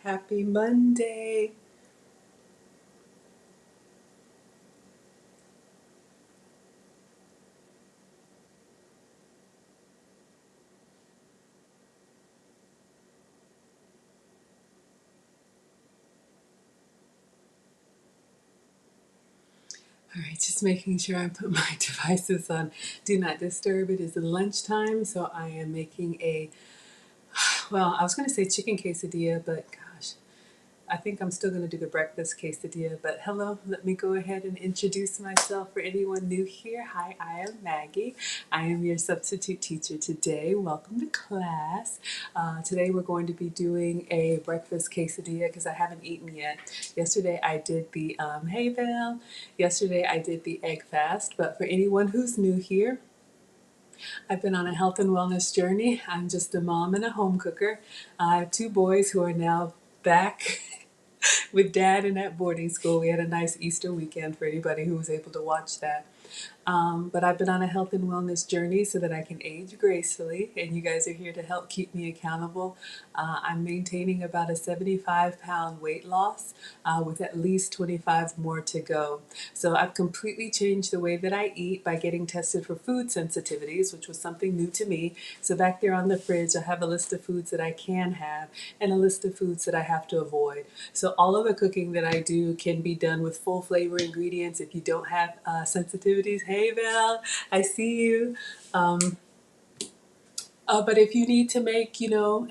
Happy Monday. All right, just making sure I put my devices on Do Not Disturb. It is lunchtime, so I am making well, I was going to say chicken quesadilla, but gosh, I think I'm still going to do the breakfast quesadilla. But hello, let me go ahead and introduce myself for anyone new here. Hi, I am Maggie. I am your substitute teacher today. Welcome to class. Today we're going to be doing a breakfast quesadilla because I haven't eaten yet. Yesterday I did the, hey Val, yesterday I did the egg fast. But for anyone who's new here, I've been on a health and wellness journey. I'm just a mom and a home cooker. I have two boys who are now back with dad and at boarding school. We had a nice Easter weekend for anybody who was able to watch that. But I've been on a health and wellness journey so that I can age gracefully, and you guys are here to help keep me accountable. I'm maintaining about a 75-pound weight loss with at least 25 more to go. So I've completely changed the way that I eat by getting tested for food sensitivities, which was something new to me. So back there on the fridge, I have a list of foods that I can have and a list of foods that I have to avoid. So all of the cooking that I do can be done with full flavor ingredients. If you don't have sensitivities, hey Val, I see you. But if you need to make,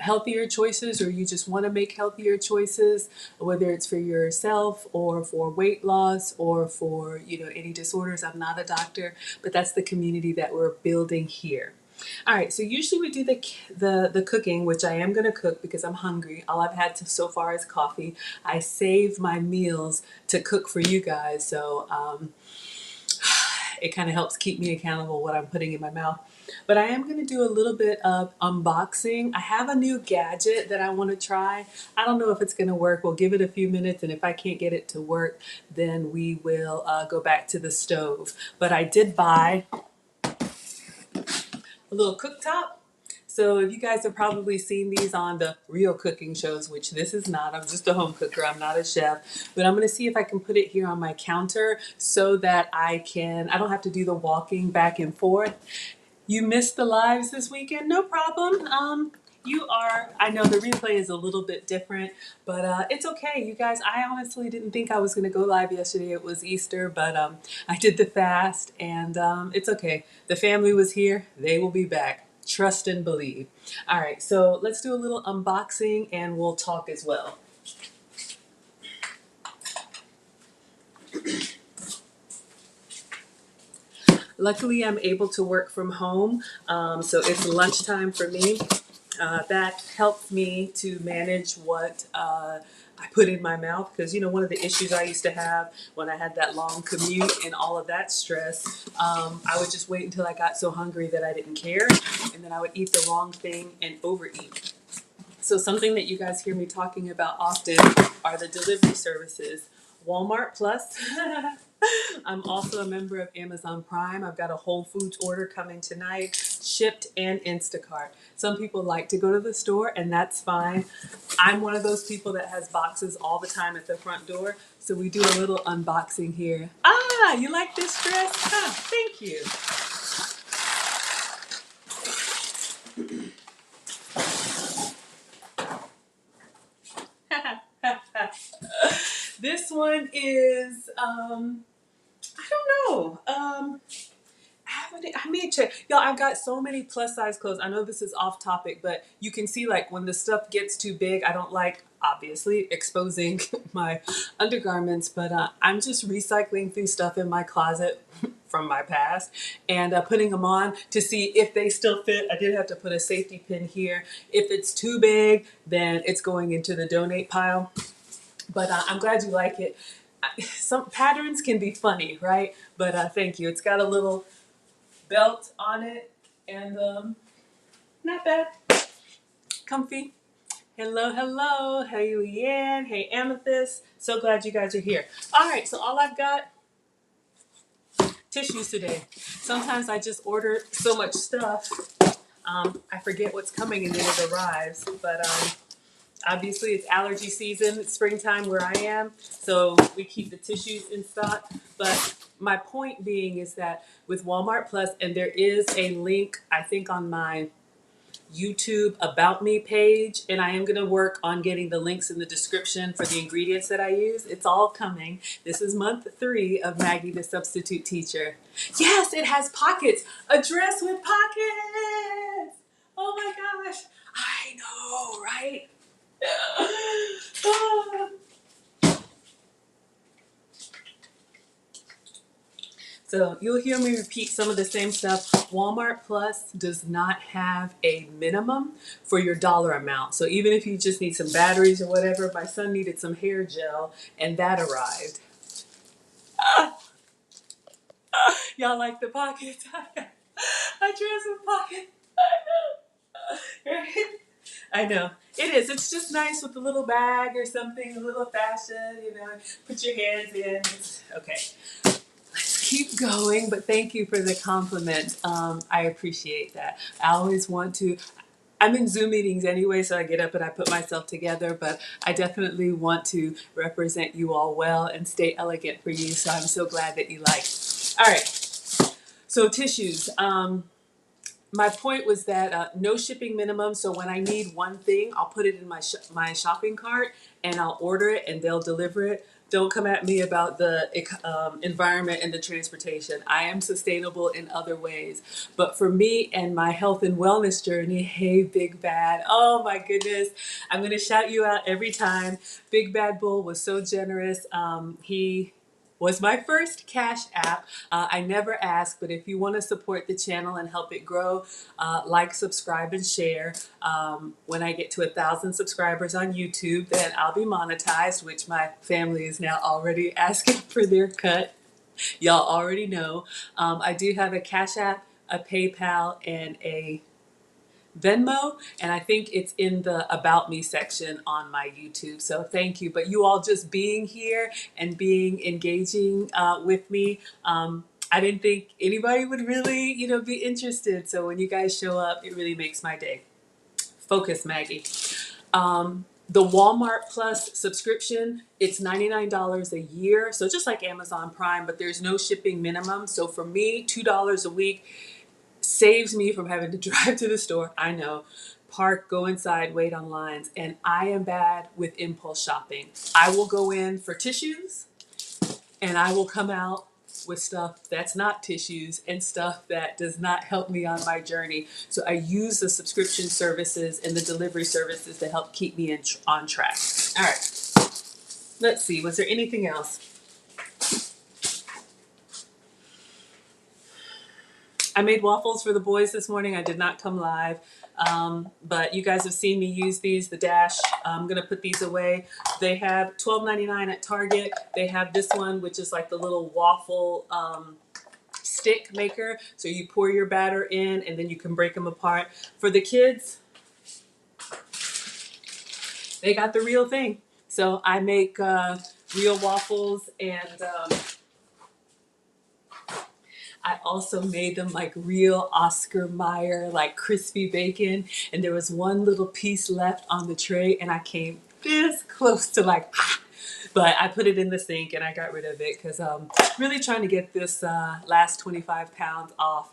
healthier choices, or you just want to make healthier choices, whether it's for yourself or for weight loss or for, any disorders, I'm not a doctor, but that's the community that we're building here. All right, so usually we do the cooking, which I am going to cook because I'm hungry. All I've had so far is coffee. I save my meals to cook for you guys, so it kind of helps keep me accountable what I'm putting in my mouth. But I am going to do a little bit of unboxing. I have a new gadget that I want to try. I don't know if it's going to work. We'll give it a few minutes, and if I can't get it to work, then we will go back to the stove. But I did buy a little cooktop. So if you guys have probably seen these on the real cooking shows, which this is not, I'm just a home cooker, I'm not a chef, but I'm going to see if I can put it here on my counter so that I don't have to do the walking back and forth. You missed the lives this weekend, no problem. I know the replay is a little bit different, but it's okay. You guys, I honestly didn't think I was going to go live yesterday. It was Easter, but I did the fast, and it's okay. The family was here. They will be back. Trust and believe. All right, so let's do a little unboxing, and we'll talk as well. Luckily, I'm able to work from home, so it's lunchtime for me. That helped me to manage what I put in my mouth, because one of the issues I used to have when I had that long commute and all of that stress, I would just wait until I got so hungry that I didn't care, and then I would eat the wrong thing and overeat. So something that you guys hear me talking about often are the delivery services. Walmart Plus. I'm also a member of Amazon Prime. I've got a Whole Foods order coming tonight, shipped and Instacart. Some people like to go to the store, and that's fine. I'm one of those people that has boxes all the time at the front door, so we do a little unboxing here. Ah, you like this dress? Ah, thank you. This one is, I don't know. I may check. Y'all, I've got so many plus size clothes. I know this is off topic, but you can see, like, when the stuff gets too big, I don't like, obviously, exposing my undergarments, but I'm just recycling through stuff in my closet from my past and putting them on to see if they still fit. I did have to put a safety pin here. If it's too big, then it's going into the donate pile. But I'm glad you like it. Some patterns can be funny, right? But thank you. It's got a little belt on it, and not bad. Comfy. Hello, hello. Hey, Leanne. Hey, Amethyst. So glad you guys are here. All right, so all I've got, tissues today. Sometimes I just order so much stuff, I forget what's coming and then it arrives. But Obviously, it's allergy season, it's springtime where I am, so we keep the tissues in stock. But my point being is that with Walmart Plus, and there is a link, I think, on my YouTube About Me page, and I am going to work on getting the links in the description for the ingredients that I use. It's all coming. This is month 3 of Maggie the Substitute Teacher. Yes, it has pockets. A dress with pockets. Oh my gosh. I know, right? So you'll hear me repeat some of the same stuff. Walmart Plus does not have a minimum for your dollar amount. So even if you just need some batteries or whatever, my son needed some hair gel and that arrived. Y'all like the pockets? A dress with pockets. Right? I know. It is. It's just nice with a little bag or something, a little fashion, you know, put your hands in. Okay. Let's keep going, but thank you for the compliment. I appreciate that. I always want to, I'm in Zoom meetings anyway, so I get up and I put myself together, but I definitely want to represent you all well and stay elegant for you, so I'm so glad that you like. All right, so tissues. My point was that no shipping minimum. So when I need one thing, I'll put it in my shopping cart and I'll order it and they'll deliver it. Don't come at me about the environment and the transportation. I am sustainable in other ways. But for me and my health and wellness journey, hey, Big Bad. Oh my goodness. I'm going to shout you out every time. Big Bad Bull was so generous. He was my first Cash App. I never ask, but if you want to support the channel and help it grow, like, subscribe, and share. When I get to 1,000 subscribers on YouTube, then I'll be monetized, which my family is now already asking for their cut. Y'all already know. I do have a Cash App, a PayPal, and a Venmo, and I think it's in the About Me section on my YouTube. So thank you. But you all just being here and being engaging with me, I didn't think anybody would really, be interested. So when you guys show up, it really makes my day. Focus, Maggie. The Walmart Plus subscription, it's $99 a year. So just like Amazon Prime, but there's no shipping minimum. So for me, $2 a week saves me from having to drive to the store. I know. Park, go inside, wait on lines. And I am bad with impulse shopping. I will go in for tissues and I will come out with stuff that's not tissues and stuff that does not help me on my journey. So I use the subscription services and the delivery services to help keep me on track. All right. Let's see. Was there anything else? I made waffles for the boys this morning. I did not come live, but you guys have seen me use these, the Dash. I'm going to put these away. They have $12.99 at Target. They have this one, which is like the little waffle stick maker. So you pour your batter in and then you can break them apart. For the kids, they got the real thing. So I make real waffles, and I also made them like real Oscar Mayer, like crispy bacon. And there was one little piece left on the tray and I came this close to like, but I put it in the sink and I got rid of it because I'm really trying to get this last 25 pounds off.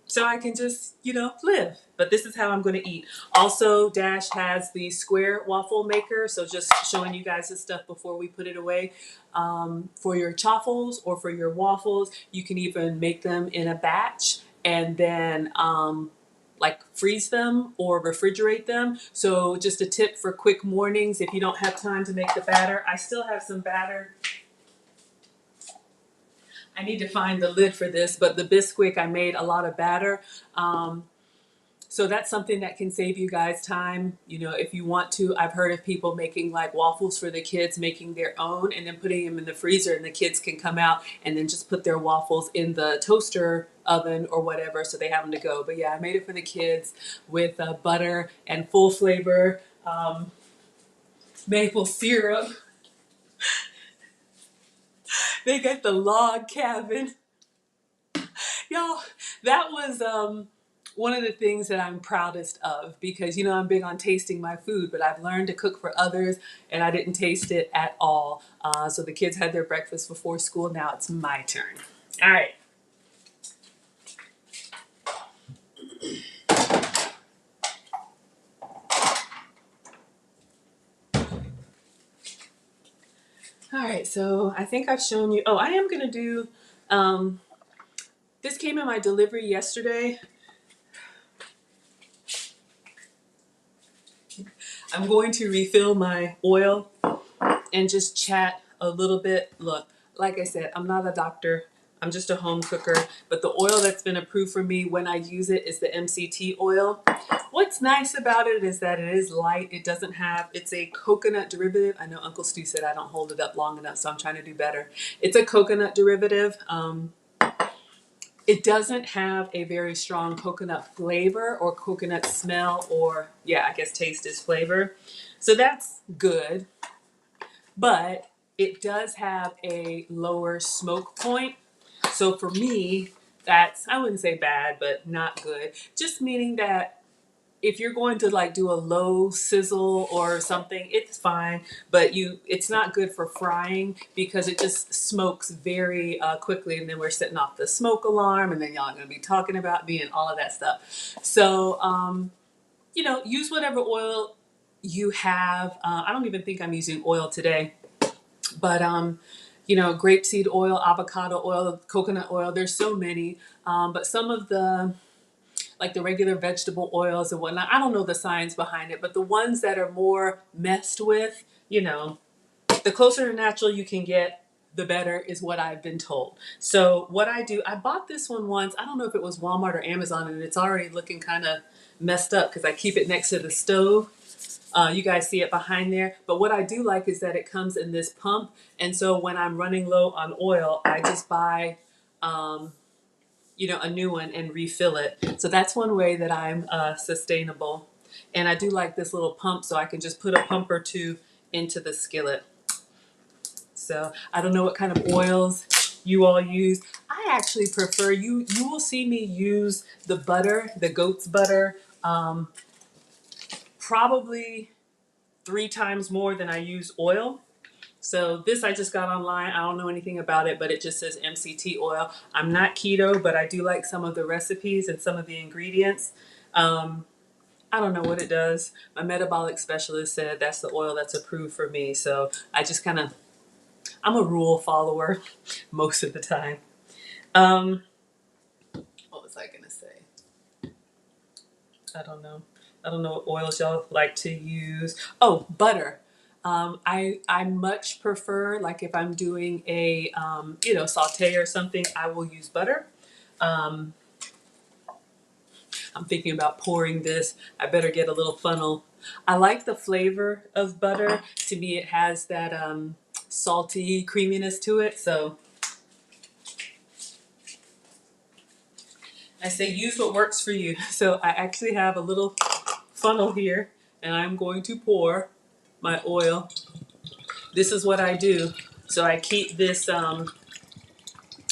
So I can just, live. But this is how I'm going to eat. Also, Dash has the square waffle maker. So just showing you guys this stuff before we put it away. For your chaffles or for your waffles, you can even make them in a batch and then like freeze them or refrigerate them. So just a tip for quick mornings if you don't have time to make the batter. I still have some batter. I need to find the lid for this, but the Bisquick, I made a lot of batter. So that's something that can save you guys time. If you want to, I've heard of people making like waffles for the kids, making their own and then putting them in the freezer, and the kids can come out and then just put their waffles in the toaster oven or whatever so they have them to go. But yeah, I made it for the kids with butter and full flavor maple syrup. They got the log cabin. Y'all, that was one of the things that I'm proudest of, because you know I'm big on tasting my food, but I've learned to cook for others and I didn't taste it at all. So the kids had their breakfast before school. Now it's my turn. All right. All right, so I think I've shown you. Oh, I am going to do, this came in my delivery yesterday. I'm going to refill my oil and just chat a little bit. Look, like I said, I'm not a doctor. I'm just a home cooker. But the oil that's been approved for me when I use it is the MCT oil. What's nice about it is that it is light. It doesn't have, it's a coconut derivative. I know Uncle Stu said I don't hold it up long enough, so I'm trying to do better. It's a coconut derivative. It doesn't have a very strong coconut flavor or coconut smell, or yeah, I guess taste is flavor. So that's good. But it does have a lower smoke point. So for me, that's, I wouldn't say bad, but not good. Just meaning that if you're going to like do a low sizzle or something, it's fine, but it's not good for frying because it just smokes very quickly, and then we're setting off the smoke alarm, and then y'all are going to be talking about me and all of that stuff. So, you know, use whatever oil you have. I don't even think I'm using oil today, but you know, grapeseed oil, avocado oil, coconut oil. There's so many, but some of the like the regular vegetable oils and whatnot. I don't know the science behind it, but the ones that are more messed with, you know, the closer to natural you can get, the better is what I've been told. So what I do, I bought this one once. I don't know if it was Walmart or Amazon, and it's already looking kind of messed up because I keep it next to the stove. You guys see it behind there. But what I do like is that it comes in this pump. And so when I'm running low on oil, I just buy you know, a new one and refill it. So that's one way that I'm sustainable. And I do like this little pump, so I can just put a pump or two into the skillet. So I don't know what kind of oils you all use. I actually prefer, you will see me use the butter, the goat's butter, probably 3 times more than I use oil. So this I just got online. I don't know anything about it, but it just says MCT oil. I'm not keto, but I do like some of the recipes and some of the ingredients. I don't know what it does. My metabolic specialist said that's the oil that's approved for me. So I just kind of, I'm a rule follower most of the time. What was I going to say? I don't know. I don't know what oils y'all like to use. Oh, butter. I much prefer, like if I'm doing a you know, saute or something, I will use butter. Um, I'm thinking about pouring this. I better get a little funnel. I like the flavor of butter. To me, it has that salty creaminess to it. So I say use what works for you. So I actually have a little funnel here, and I'm going to pour my oil. This is what I do. So I keep this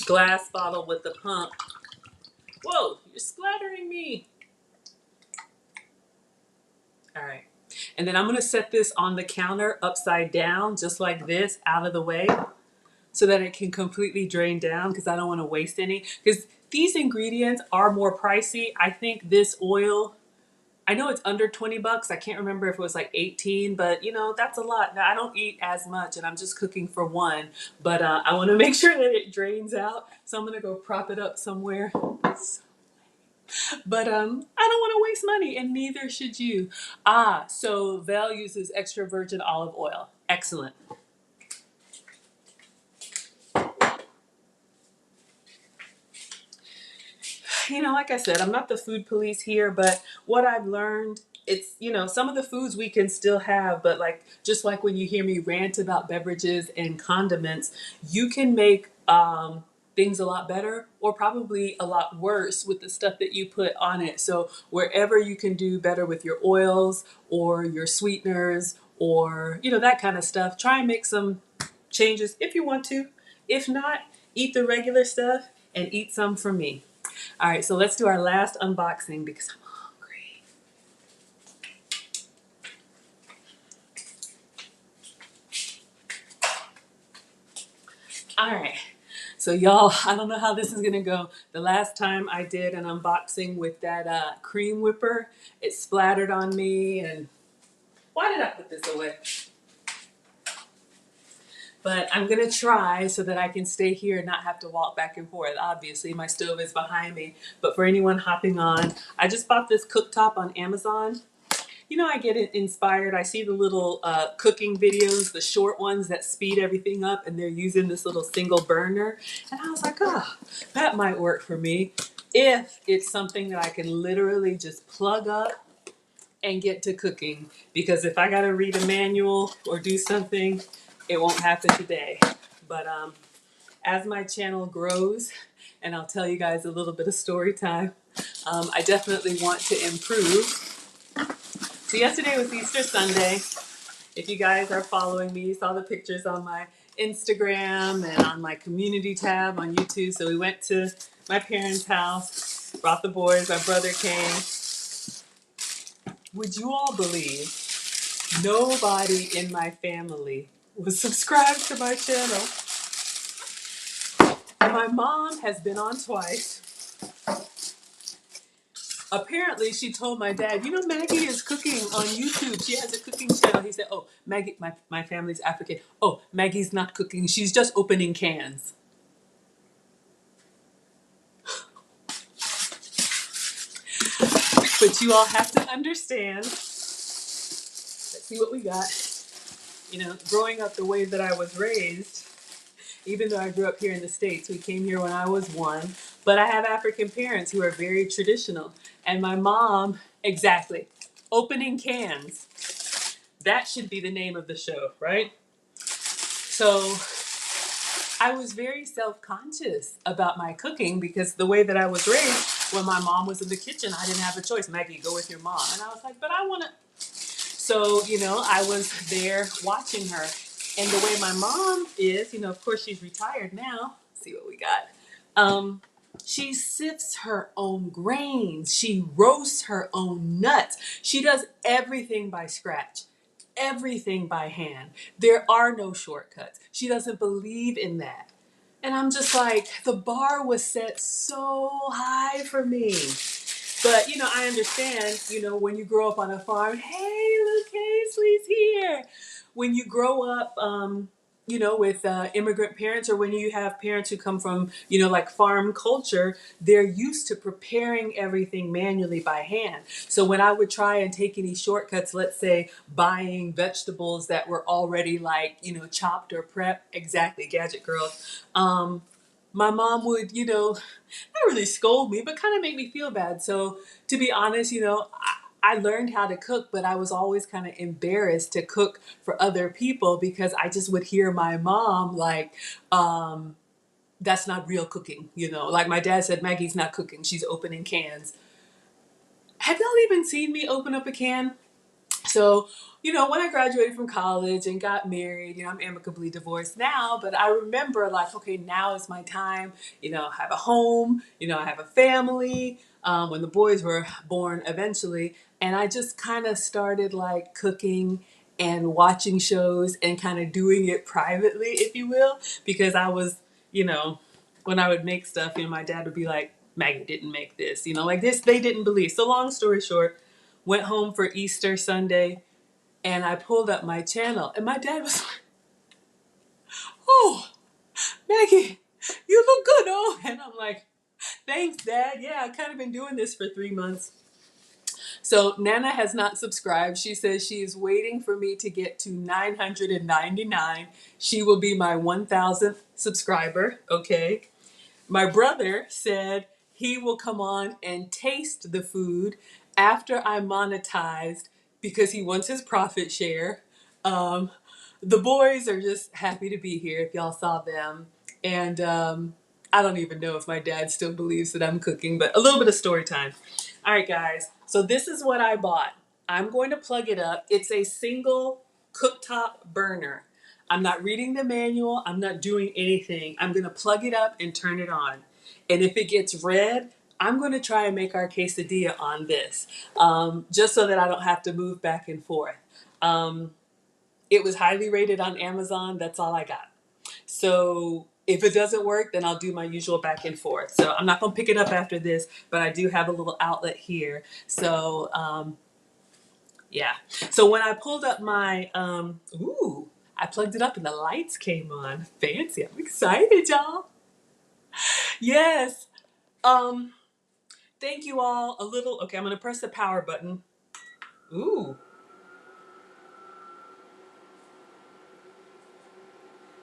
glass bottle with the pump. Whoa, you're splattering me. All right. And then I'm going to set this on the counter upside down, just like this, out of the way, so that it can completely drain down, because I don't want to waste any. Because these ingredients are more pricey. I think this oil, I know it's under 20 bucks. I can't remember if it was like 18, but you know, that's a lot. Now, I don't eat as much and I'm just cooking for one, but I want to make sure that it drains out. So I'm going to go prop it up somewhere. But I don't want to waste money, and neither should you. So Val uses extra virgin olive oil. Excellent. You know, like I said, I'm not the food police here, but what I've learned, it's, you know, some of the foods we can still have, but like, just like when you hear me rant about beverages and condiments, you can make things a lot better or probably a lot worse with the stuff that you put on it. So wherever you can do better with your oils or your sweeteners or, you know, that kind of stuff, try and make some changes if you want to. If not, eat the regular stuff and eat some from me. All right, so let's do our last unboxing because I'm hungry. All right, so y'all, I don't know how this is gonna go. The last time I did an unboxing with that cream whipper, it splattered on me, and why did I put this away? But I'm gonna try so that I can stay here and not have to walk back and forth. Obviously, my stove is behind me, but for anyone hopping on, I just bought this cooktop on Amazon. You know, I get inspired. I see the little cooking videos, the short ones that speed everything up, and they're using this little single burner. And I was like, oh, that might work for me if it's something that I can literally just plug up and get to cooking. Because if I got to read a manual or do something, it won't happen today. But as my channel grows, and I'll tell you guys a little bit of story time, I definitely want to improve. So yesterday was Easter Sunday. If you guys are following me, you saw the pictures on my Instagram and on my community tab on YouTube. So we went to my parents' house, brought the boys, my brother came. Would you all believe nobody in my family was subscribed to my channel? My mom has been on twice. Apparently, she told my dad, you know, Maggie is cooking on YouTube. She has a cooking channel. He said, oh, Maggie, my family's African. Oh, Maggie's not cooking. She's just opening cans. But you all have to understand. Let's see what we got. You know, growing up the way that I was raised, even though I grew up here in the States, we came here when I was 1. But I have African parents who are very traditional. And my mom, exactly, opening cans. That should be the name of the show, right? So I was very self-conscious about my cooking because the way that I was raised, when my mom was in the kitchen, I didn't have a choice. Maggie, go with your mom. And I was like, but I want to. So, you know, I was there watching her. And the way my mom is, you know, of course she's retired now. Let's see what we got. She sifts her own grains. She roasts her own nuts. She does everything by scratch. Everything by hand. There are no shortcuts. She doesn't believe in that. And I'm just like, the bar was set so high for me. But, you know, I understand, you know, when you grow up on a farm, hey, look, Hazley's here. When you grow up, you know, with immigrant parents, or when you have parents who come from, you know, like farm culture, they're used to preparing everything manually by hand. So when I would try and take any shortcuts, let's say buying vegetables that were already like, you know, chopped or prepped, exactly, gadget girl, my mom would, you know, not really scold me, but kind of make me feel bad. So to be honest, you know, I learned how to cook, but I was always kind of embarrassed to cook for other people because I just would hear my mom like, that's not real cooking, you know. Like my dad said, Maggie's not cooking, she's opening cans. Have y'all even seen me open up a can? So, you know, when I graduated from college and got married, you know, I'm amicably divorced now, but I remember like, okay, now is my time. You know, I have a home, you know, I have a family, when the boys were born eventually. And I just kind of started like cooking and watching shows and kind of doing it privately, if you will, because I was, you know, when I would make stuff, you know, my dad would be like, Maggie didn't make this, you know, like this, they didn't believe. So long story short, went home for Easter Sunday and I pulled up my channel and my dad was like, oh, Maggie, you look good, oh. And I'm like, thanks, Dad. Yeah, I kind of been doing this for 3 months. So Nana has not subscribed. She says she is waiting for me to get to 999. She will be my 1,000th subscriber, okay? My brother said he will come on and taste the food after I monetized because he wants his profit share. Um, the boys are just happy to be here if y'all saw them. And I don't even know if my dad still believes that I'm cooking, but a little bit of story time. All right, guys. So this is what I bought. I'm going to plug it up. It's a single cooktop burner. I'm not reading the manual. I'm not doing anything. I'm going to plug it up and turn it on. And if it gets red, I'm going to try and make our quesadilla on this, just so that I don't have to move back and forth. Um, it was highly rated on Amazon. That's all I got. So if it doesn't work, then I'll do my usual back and forth. So I'm not going to pick it up after this, but I do have a little outlet here. So yeah. So when I pulled up my, I plugged it up and the lights came on. Fancy. I'm excited, y'all. Yes. Um, Thank you all. Okay, I'm going to press the power button. Ooh.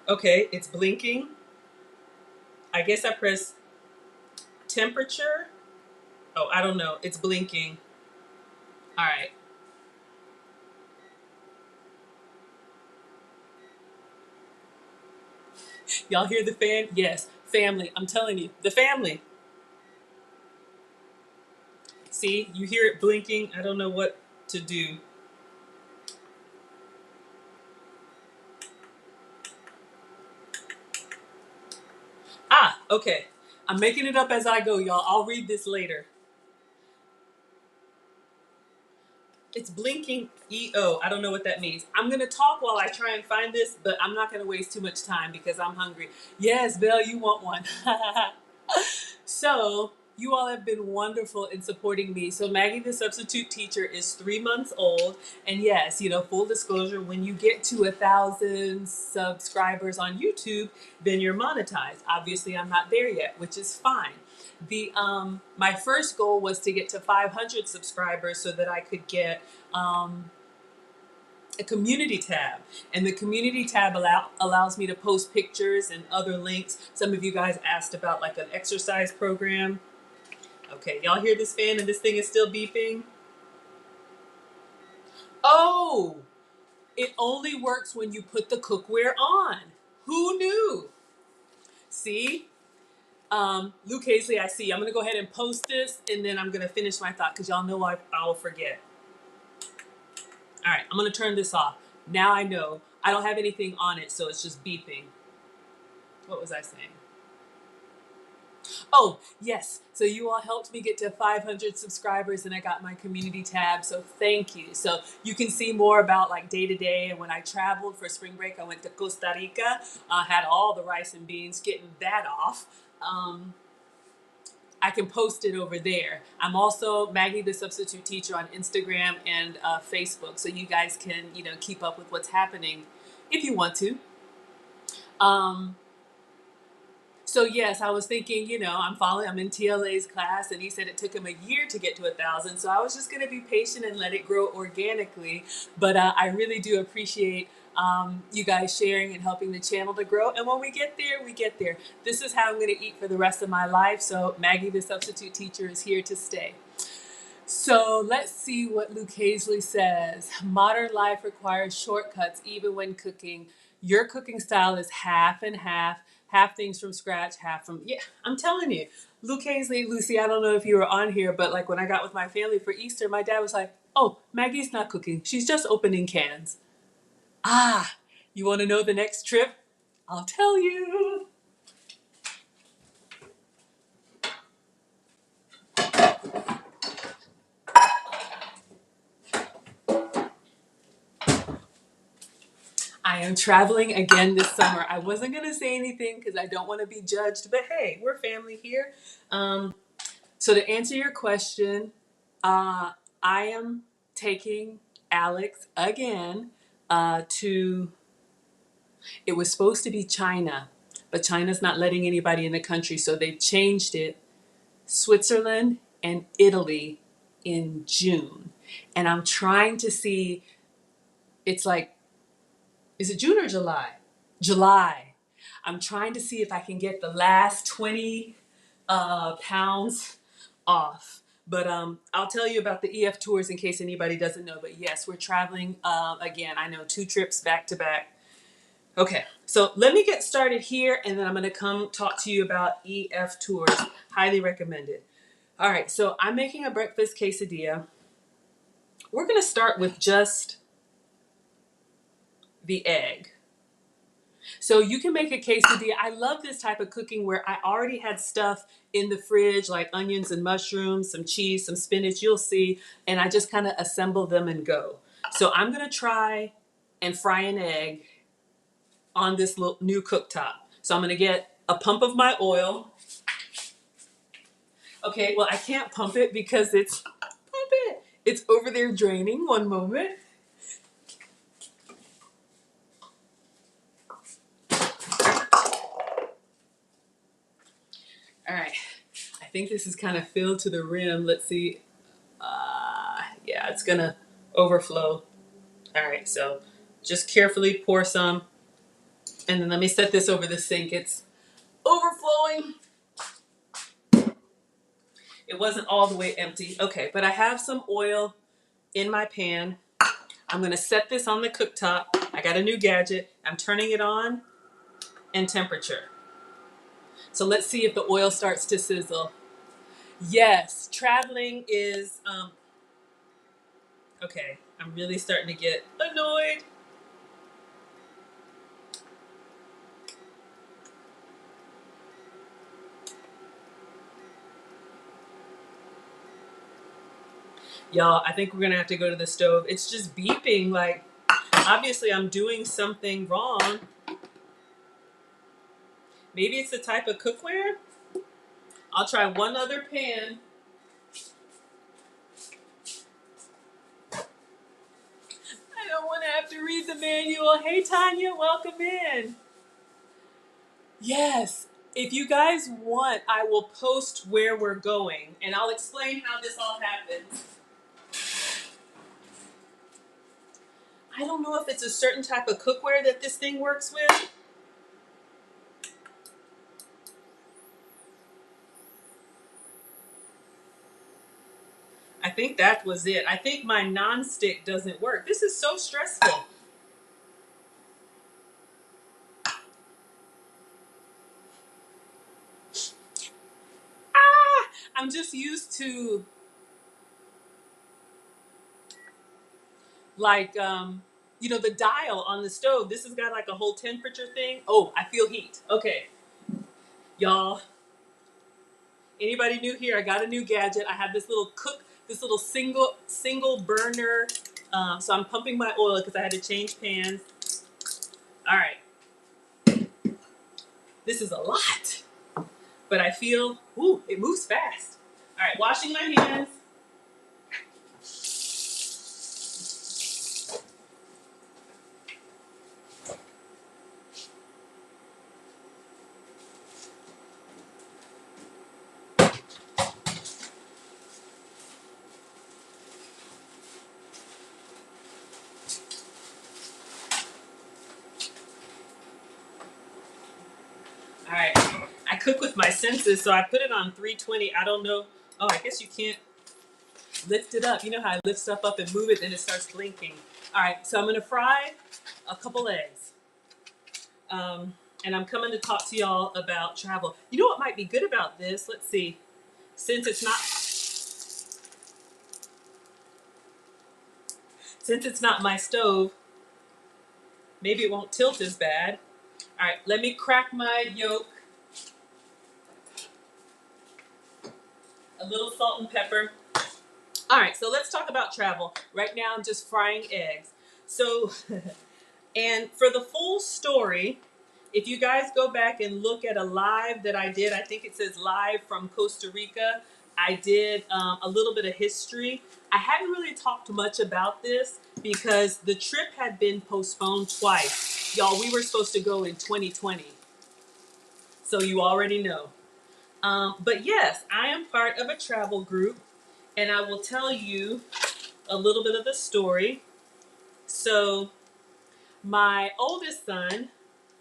Okay, it's blinking. I guess I press temperature. Oh, I don't know. It's blinking. All right. Y'all hear the fan? Yes. Family. I'm telling you. The family. See, you hear it blinking. I don't know what to do. Ah, okay. I'm making it up as I go, y'all. I'll read this later. It's blinking EO. I don't know what that means. I'm going to talk while I try and find this, but I'm not going to waste too much time because I'm hungry. Yes, Belle, you want one. So, you all have been wonderful in supporting me. So, Maggie the Substitute Teacher is 3 months old. And yes, full disclosure, when you get to 1,000 subscribers on YouTube, then you're monetized. Obviously, I'm not there yet, which is fine. My first goal was to get to 500 subscribers so that I could get a community tab, and the community tab allows me to post pictures and other links. Some of you guys asked about like an exercise program. Okay, y'all hear this fan and this thing is still beeping? Oh, it only works when you put the cookware on. Who knew? See? Luke Hazley, I see. I'm going to go ahead and post this, and then I'm going to finish my thought because y'all know I'll forget. All right, I'm going to turn this off. Now I know. I don't have anything on it, so it's just beeping. What was I saying? Oh, yes. So you all helped me get to 500 subscribers and I got my community tab. So thank you. So you can see more about like day to day. And when I traveled for spring break, I went to Costa Rica, had all the rice and beans, getting that off. I can post it over there. I'm also Maggie the Substitute Teacher on Instagram and Facebook. So you guys can, keep up with what's happening if you want to. So yes, I was thinking, I'm in TLA's class, and he said it took him a year to get to 1,000. So I was just going to be patient and let it grow organically. But I really do appreciate you guys sharing and helping the channel to grow. And when we get there, we get there. This is how I'm going to eat for the rest of my life. So Maggie, the Substitute Teacher, is here to stay. So let's see what Luke Hazley says. Modern life requires shortcuts even when cooking. Your cooking style is half and half things from scratch, half from, yeah, I'm telling you. Luke Hazley, Lucy, I don't know if you were on here, but like when I got with my family for Easter, my dad was like, oh, Maggie's not cooking. She's just opening cans. Ah, you want to know the next trip? I'll tell you. I am traveling again this summer. I wasn't going to say anything because I don't want to be judged, but hey, we're family here. So to answer your question, I am taking Alex again it was supposed to be China, but China's not letting anybody in the country, so they've changed it. Switzerland and Italy in June. And I'm trying to see, it's like, is it June or July? July. I'm trying to see if I can get the last 20 pounds off. But I'll tell you about the EF tours in case anybody doesn't know. But yes, we're traveling again. I know 2 trips back to back. Okay, so let me get started here, and then I'm going to come talk to you about EF tours. Highly recommended. All right, so I'm making a breakfast quesadilla. We're going to start with just the egg. So you can make a quesadilla. I love this type of cooking where I already had stuff in the fridge, like onions and mushrooms, some cheese, some spinach, you'll see, and I just kind of assemble them and go. So I'm gonna try and fry an egg on this little new cooktop. So I'm gonna get a pump of my oil. Okay, well I can't pump it because it's over there draining. One moment. All right, I think this is kind of filled to the rim. Let's see. Yeah, it's gonna overflow. All right, so just carefully pour some, and then let me set this over the sink. It's overflowing. It wasn't all the way empty. Okay, but I have some oil in my pan. I'm gonna set this on the cooktop. I got a new gadget. I'm turning it on and temperature. So let's see if the oil starts to sizzle. Yes, traveling is, okay, I'm really starting to get annoyed. Y'all, I think we're gonna have to go to the stove. It's just beeping, like, obviously I'm doing something wrong. Maybe it's the type of cookware. I'll try one other pan. I don't want to have to read the manual. Hey, Tanya, welcome in. Yes, if you guys want, I will post where we're going, and I'll explain how this all happens. I don't know if it's a certain type of cookware that this thing works with. I think that was it. I think my nonstick doesn't work. This is so stressful. I'm just used to, like, the dial on the stove. This has got like a whole temperature thing. Oh, I feel heat. Okay, y'all. Anybody new here? I got a new gadget. I have this little this little single burner. So I'm pumping my oil because I had to change pans. All right, this is a lot, but I feel, ooh, it moves fast. All right, washing my hands. All right, I cook with my senses, so I put it on 320. I don't know. Oh, I guess you can't lift it up. You know how I lift stuff up and move it, then it starts blinking. All right, so I'm gonna fry a couple eggs. And I'm coming to talk to y'all about travel. You know what might be good about this? Let's see. Since it's not my stove, maybe it won't tilt as bad. All right, let me crack my yolk. A little salt and pepper. All right, so let's talk about travel. Right now, I'm just frying eggs. So, and for the full story, if you guys go back and look at a live that I did, I think it says live from Costa Rica. I did a little bit of history. I hadn't really talked much about this because the trip had been postponed twice. Y'all, we were supposed to go in 2020. So you already know. But yes, I am part of a travel group, and I will tell you a little bit of the story. So my oldest son,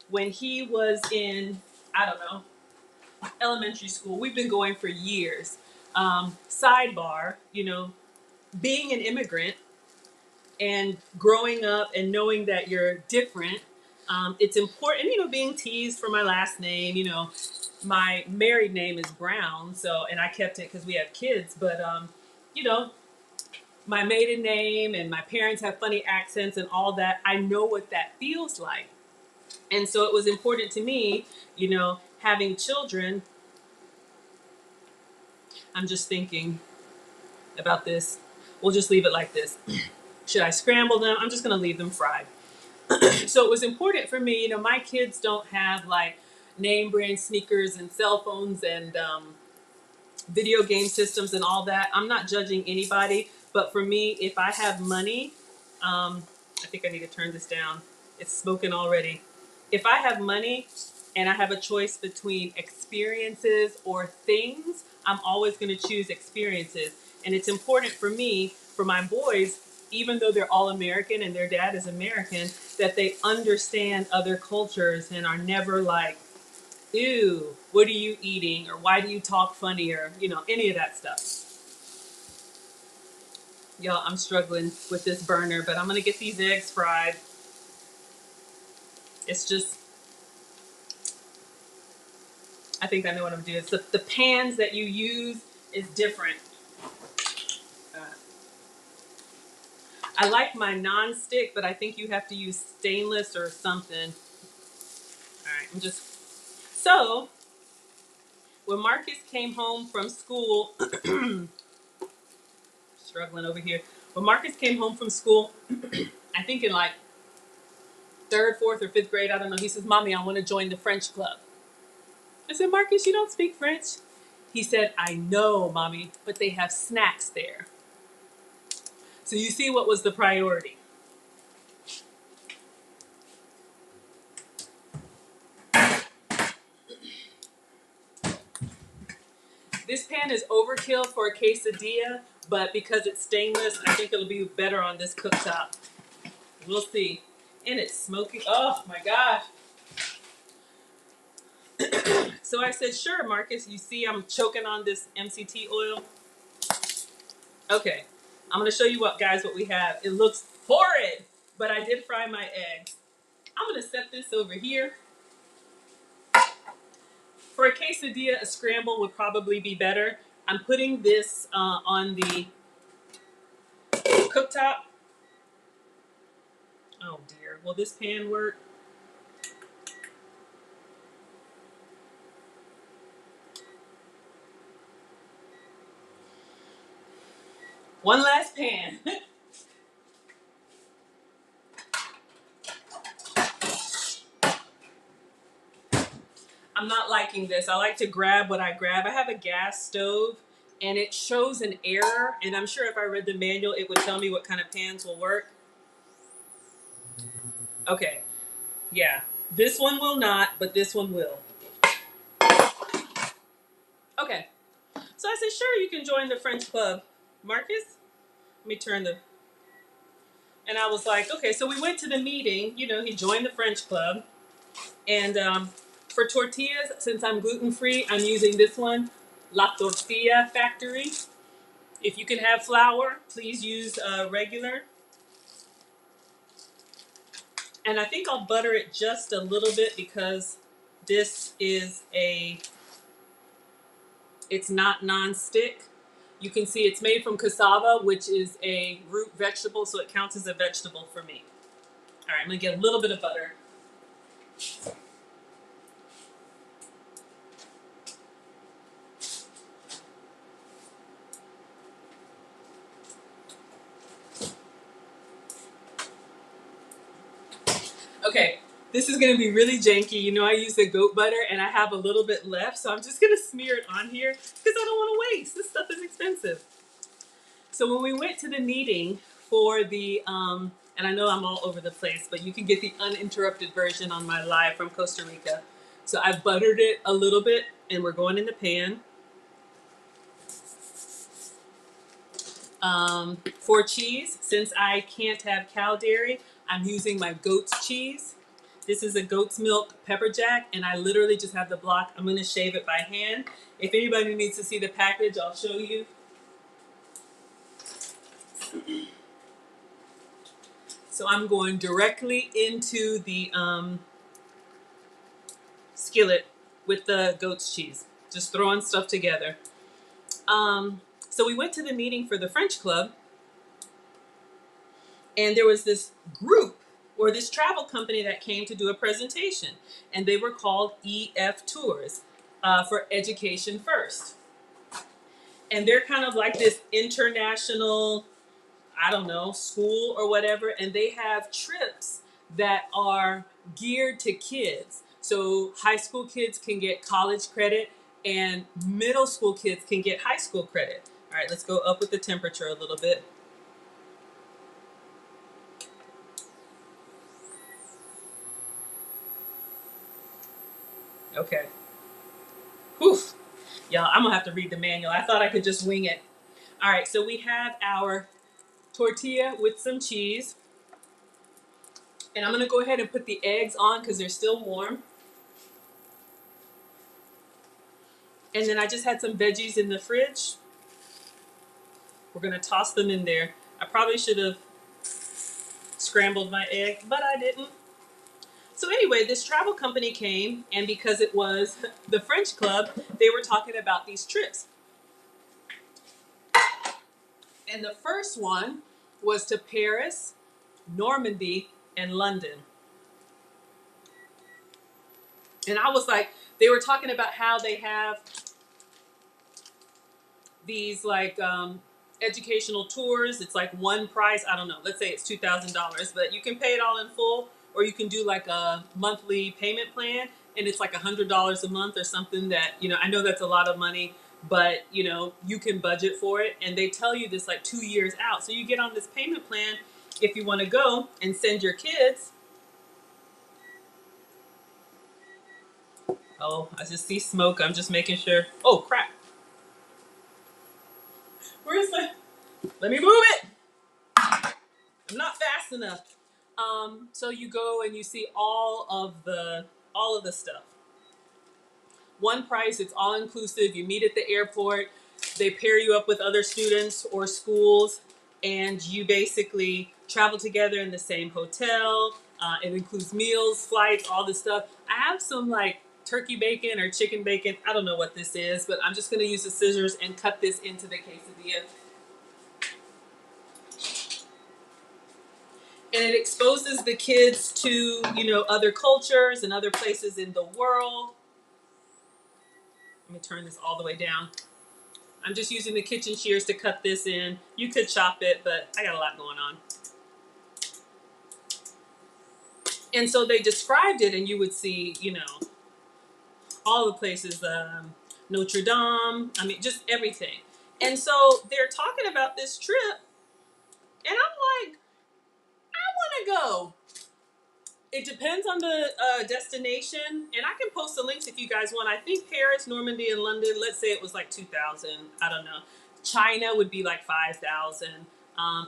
when he was in, I don't know, elementary school, we've been going for years. Sidebar, being an immigrant and growing up and knowing that you're different, it's important, being teased for my last name, my married name is Brown, so, and I kept it because we have kids, but, my maiden name and my parents have funny accents and all that. I know what that feels like. And so it was important to me, you know, having children. I'm just thinking about this. We'll just leave it like this. Should I scramble them? I'm just going to leave them fried. So it was important for me, you know, my kids don't have like name brand sneakers and cell phones and video game systems and all that. I'm not judging anybody, but for me, if I have money, I think I need to turn this down. It's smoking already. If I have money and I have a choice between experiences or things, I'm always going to choose experiences. And it's important for me, for my boys, even though they're all American and their dad is American, that they understand other cultures and are never like, ew, what are you eating? Or why do you talk funny? Or, you know, any of that stuff. Y'all, I'm struggling with this burner, but I'm going to get these eggs fried. It's just, I think I know what I'm doing. So the pans that you use is different. I like my non-stick, but I think you have to use stainless or something. All right, I'm just, so when Marcus came home from school, struggling over here. When Marcus came home from school, I think in like 3rd, 4th, or 5th grade, I don't know. He says, "Mommy, I want to join the French club." I said, "Marcus, you don't speak French." He said, "I know, Mommy, but they have snacks there." So you see what was the priority. This pan is overkill for a quesadilla, but because it's stainless, I think it'll be better on this cooktop. We'll see. And it's smoky. Oh my gosh. So I said, "Sure, Marcus. You see I'm choking on this MCT oil." Okay. I'm going to show you what we have. It looks horrid, but I did fry my eggs. I'm going to set this over here. For a quesadilla, a scramble would probably be better. I'm putting this on the cooktop. Oh dear. Will this pan work? One last pan. I'm not liking this. I like to grab what I grab. I have a gas stove and it shows an error, and I'm sure if I read the manual it would tell me what kind of pans will work. Okay. Yeah. This one will not, but this one will. Okay. So I said, "Sure, you can join the French club, Marcus." Let me turn the... And I was like, okay, so we went to the meeting. You know, he joined the French club. And for tortillas, since I'm gluten-free, I'm using this one, La Tortilla Factory. If you can have flour, please use regular. And I think I'll butter it just a little bit because this is it's not non-stick. You can see it's made from cassava, which is a root vegetable, so it counts as a vegetable for me. All right, I'm gonna get a little bit of butter. Okay, this is gonna be really janky. You know, I use the goat butter and I have a little bit left, so I'm just gonna smear it on here because I don't wanna waste. This stuff is expensive. So when we went to the meeting for the, and I know I'm all over the place, but you can get the uninterrupted version on my live from Costa Rica. So I've buttered it a little bit and we're going in the pan. For cheese, since I can't have cow dairy, I'm using my goat's cheese. This is a goat's milk pepper jack, and I literally just have the block. I'm going to shave it by hand. If anybody needs to see the package, I'll show you. So I'm going directly into the skillet with the goat's cheese. Just throwing stuff together. So we went to the meeting for the French club, and there was this group or this travel company that came to do a presentation, and they were called EF Tours, for Education First. And they're kind of like this international, I don't know, school or whatever, and they have trips that are geared to kids. So high school kids can get college credit, and middle school kids can get high school credit. All right, let's go up with the temperature a little bit. Okay. Whew. Y'all, I'm gonna have to read the manual. I thought I could just wing it. All right, so we have our tortilla with some cheese. And I'm gonna go ahead and put the eggs on because they're still warm. And then I just had some veggies in the fridge. We're gonna toss them in there. I probably should have scrambled my egg, but I didn't. So anyway, this travel company came, and because it was the French club, they were talking about these trips. And the first one was to Paris, Normandy, and London. And I was like, they were talking about how they have these like educational tours. It's like one price. I don't know. Let's say it's $2,000, but you can pay it all in full, or you can do like a monthly payment plan, and it's like $100 a month or something. That, you know, I know that's a lot of money, but you know, you can budget for it, and they tell you this like 2 years out. So you get on this payment plan if you want to go and send your kids. Oh, I just see smoke. I'm just making sure. Oh crap. Where's the? Let me move it. I'm not fast enough. So you go and you see all of the stuff. One price, it's all inclusive. You meet at the airport. They pair you up with other students or schools, and you basically travel together in the same hotel. It includes meals, flights, all this stuff. I have some like turkey bacon or chicken bacon. I don't know what this is, but I'm just going to use the scissors and cut this into the quesadilla. And it exposes the kids to, you know, other cultures and other places in the world. Let me turn this all the way down. I'm just using the kitchen shears to cut this in. You could chop it, but I got a lot going on. And so they described it, and you would see, you know, all the places, Notre Dame, I mean, just everything. And so they're talking about this trip, and I'm like, I want to go. It depends on the destination, and I can post the links if you guys want. I think Paris, Normandy, and London, let's say it was like 2,000. I don't know. China would be like 5,000.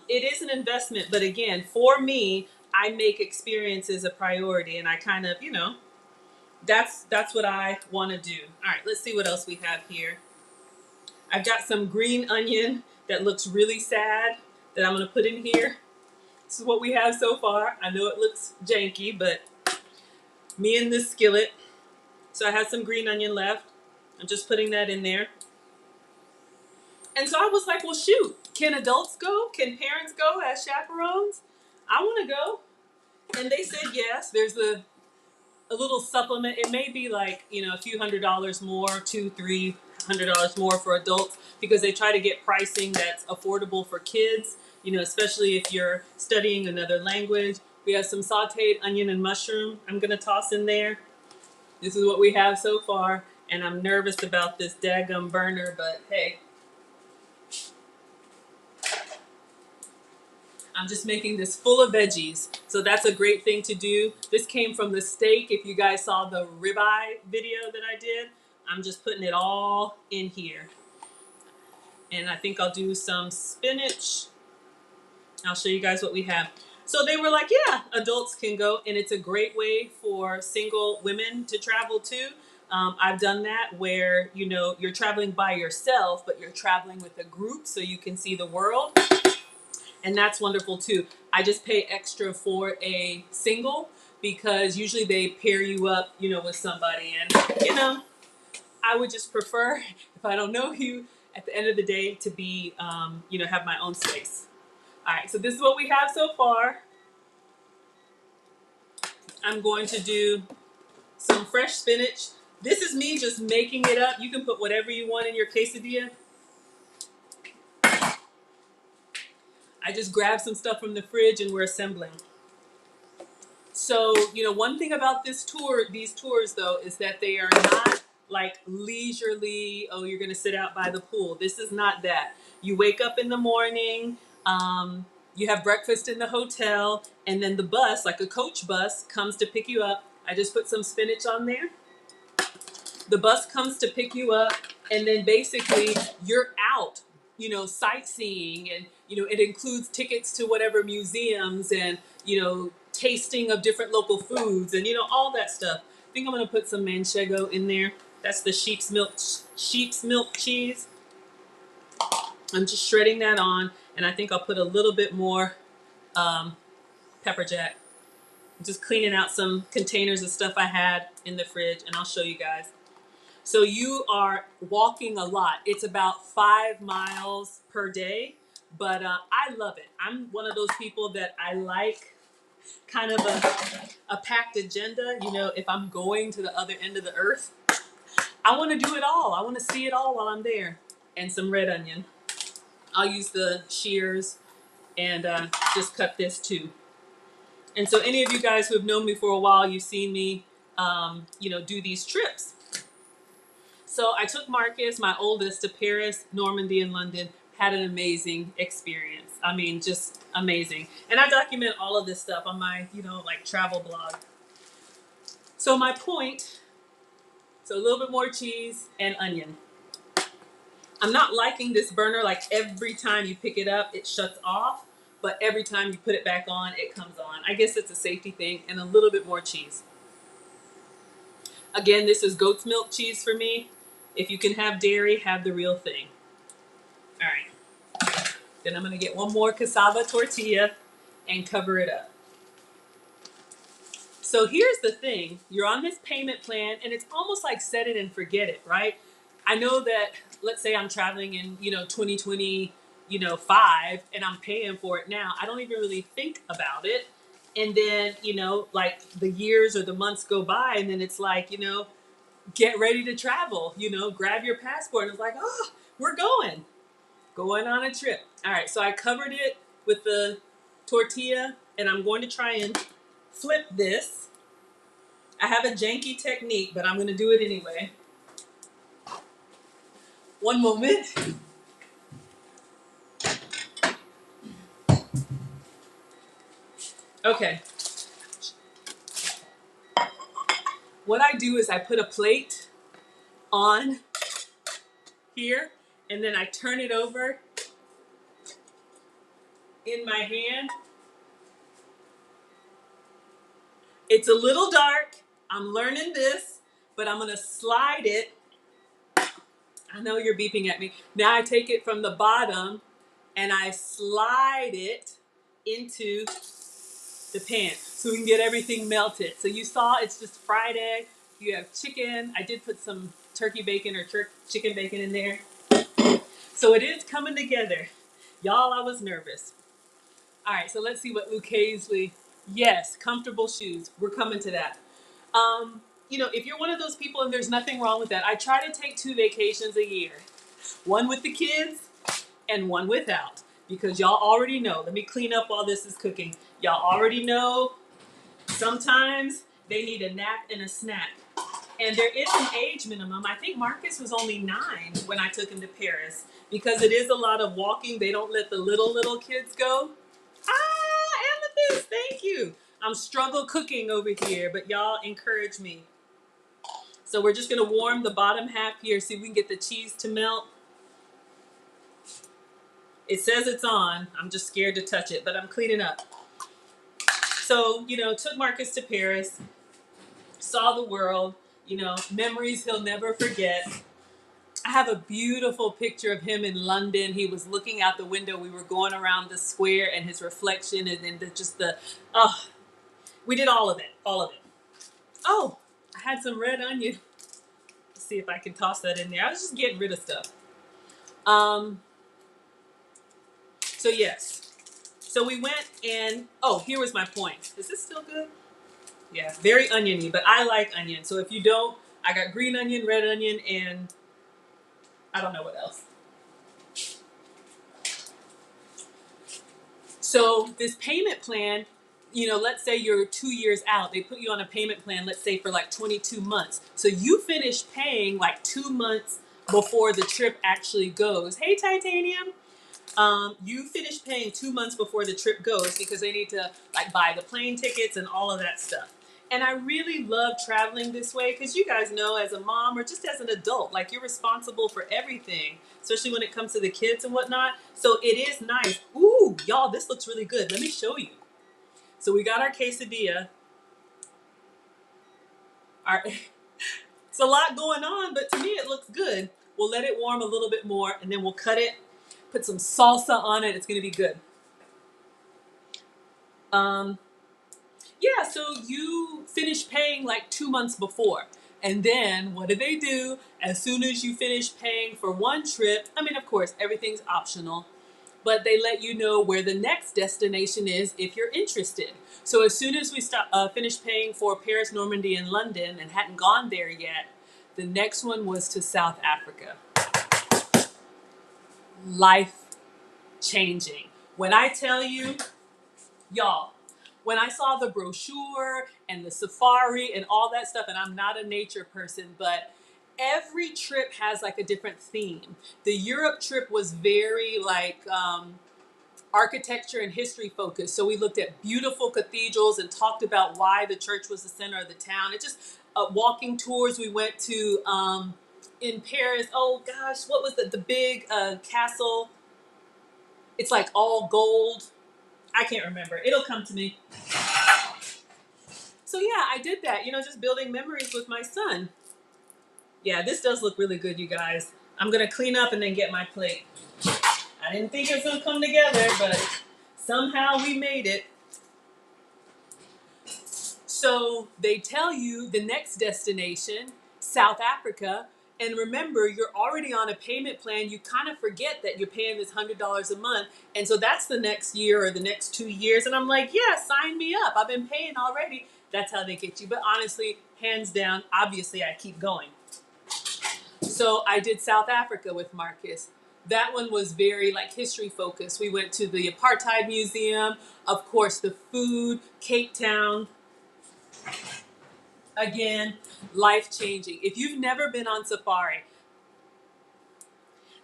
It is an investment, but again, for me, I make experiences a priority, and I kind of, you know, that's what I want to do. All right, let's see what else we have here. I've got some green onion that looks really sad that I'm going to put in here. This is what we have so far. I know it looks janky, but me and this skillet. So I have some green onion left. I'm just putting that in there. And so I was like, well, shoot, can adults go? Can parents go as chaperones? I want to go. And they said yes. There's a little supplement. It may be like, you know, a few $100s more, $200-300 more for adults, because they try to get pricing that's affordable for kids, you know, especially if you're studying another language. We have some sauteed onion and mushroom I'm going to toss in there. This is what we have so far, and I'm nervous about this daggum burner, but hey. I'm just making this full of veggies, so that's a great thing to do. This came from the steak. If you guys saw the ribeye video that I did, I'm just putting it all in here. And I think I'll do some spinach. I'll show you guys what we have. So they were like, yeah, adults can go, and it's a great way for single women to travel too. I've done that where, you know, you're traveling by yourself, but you're traveling with a group so you can see the world. And that's wonderful too. I just pay extra for a single because usually they pair you up, you know, with somebody. And, you know, I would just prefer, if I don't know you, at the end of the day, to be, you know, have my own space. All right, so this is what we have so far. I'm going to do some fresh spinach. This is me just making it up. You can put whatever you want in your quesadilla. I just grabbed some stuff from the fridge and we're assembling. So, you know, one thing about these tours though, is that they are not like leisurely, oh, you're going to sit out by the pool. This is not that. You wake up in the morning, you have breakfast in the hotel, and then the bus, like a coach bus, comes to pick you up. I just put some spinach on there. The bus comes to pick you up, and then basically you're out, you know, sightseeing, and, you know, it includes tickets to whatever museums and, you know, tasting of different local foods and, you know, all that stuff. I think I'm going to put some manchego in there. That's the sheep's milk cheese. I'm just shredding that on, and I think I'll put a little bit more pepper jack. I'm just cleaning out some containers of stuff I had in the fridge, and I'll show you guys. So you are walking a lot. It's about 5 miles per day, but I love it. I'm one of those people that I like kind of a packed agenda. You know, if I'm going to the other end of the earth, I want to do it all. I want to see it all while I'm there. And some red onion. I'll use the shears and just cut this too. And so any of you guys who have known me for a while, you've seen me, you know, do these trips. So I took Marcus, my oldest, to Paris, Normandy, and London. Had an amazing experience. I mean, just amazing. And I document all of this stuff on my, you know, like travel blog. So my point, so a little bit more cheese and onion. I'm not liking this burner. Like every time you pick it up, it shuts off. But every time you put it back on, it comes on. I guess it's a safety thing. And a little bit more cheese. Again, this is goat's milk cheese for me. If you can have dairy, have the real thing. All right. Then I'm going to get one more cassava tortilla and cover it up. So here's the thing. You're on this payment plan, and it's almost like set it and forget it, right? I know that, let's say I'm traveling in, you know, 2020, you know, 5, and I'm paying for it now. I don't even really think about it. And then, you know, like the years or the months go by, and then it's like, you know, get ready to travel, you know, grab your passport. And it's like, oh, we're going on a trip. All right, so I covered it with the tortilla, and I'm going to try and flip this. I have a janky technique, but I'm going to do it anyway. One moment. Okay. What I do is I put a plate on here, and then I turn it over in my hand. It's a little dark. I'm learning this, but I'm going to slide it. I know you're beeping at me. Now I take it from the bottom and I slide it into the pan so we can get everything melted. So you saw it's just fried egg. You have chicken. I did put some turkey bacon or chicken bacon in there. So it is coming together. Y'all, I was nervous. All right, so let's see what Luke Hazley. Yes, comfortable shoes. We're coming to that. You know, if you're one of those people, and there's nothing wrong with that, I try to take 2 vacations a year. One with the kids and one without. Because y'all already know. Let me clean up while this is cooking. Y'all already know sometimes they need a nap and a snack. And there is an age minimum. I think Marcus was only 9 when I took him to Paris. Because it is a lot of walking. They don't let the little kids go. Ah, Amethyst, thank you. I'm struggle cooking over here, but y'all encourage me. So we're just going to warm the bottom half here, see if we can get the cheese to melt. It says it's on. I'm just scared to touch it, but I'm cleaning up. So, you know, took Marcus to Paris, saw the world, you know, memories he'll never forget. I have a beautiful picture of him in London. He was looking out the window. We were going around the square and his reflection and then we did all of it, Oh, I had some red onion. Let's see if I can toss that in there. I was just getting rid of stuff. So yes. So we went and, oh, here was my point. Is this still good? Yeah, very oniony, but I like onion. So if you don't, I got green onion, red onion, and I don't know what else. So this payment plan, let's say you're 2 years out. They put you on a payment plan, let's say for like 22 months. So you finish paying like 2 months before the trip actually goes. Hey, Titanium. You finish paying 2 months before the trip goes because they need to like buy the plane tickets and all of that stuff. And I really love traveling this way because you guys know, as a mom or just as an adult, like, you're responsible for everything, especially when it comes to the kids and whatnot. So it is nice. Ooh, y'all, this looks really good. Let me show you. So we got our quesadilla. It's a lot going on, but to me it looks good. We'll let it warm a little bit more and then we'll cut it, put some salsa on it. It's going to be good. Yeah, so you finish paying like 2 months before. And then what do? As soon as you finish paying for one trip, I mean, of course, everything's optional, but they let you know where the next destination is if you're interested. So as soon as we finished paying for Paris, Normandy, and London and hadn't gone there yet, the next one was to South Africa. Life changing. When I tell you, y'all, when I saw the brochure and the safari and all that stuff, and I'm not a nature person, but every trip has like a different theme. The Europe trip was very like architecture and history focused. So we looked at beautiful cathedrals and talked about why the church was the center of the town. It just walking tours. We went to in Paris. Oh gosh, what was the big castle? It's like all gold. I can't remember. It'll come to me. So yeah, I did that, just building memories with my son. Yeah, this does look really good, you guys. I'm going to clean up and then get my plate. I didn't think it was going to come together, but somehow we made it. So they tell you the next destination, South Africa. And remember, you're already on a payment plan. You kind of forget that you're paying this $100 a month. And so that's the next year or the next 2 years. And I'm like, yeah, sign me up. I've been paying already. That's how they get you. But honestly, hands down, obviously I keep going. So I did South Africa with Marcus. That one was very like history focused. We went to the Apartheid Museum, of course, the food, Cape Town. Again, life changing. If you've never been on safari,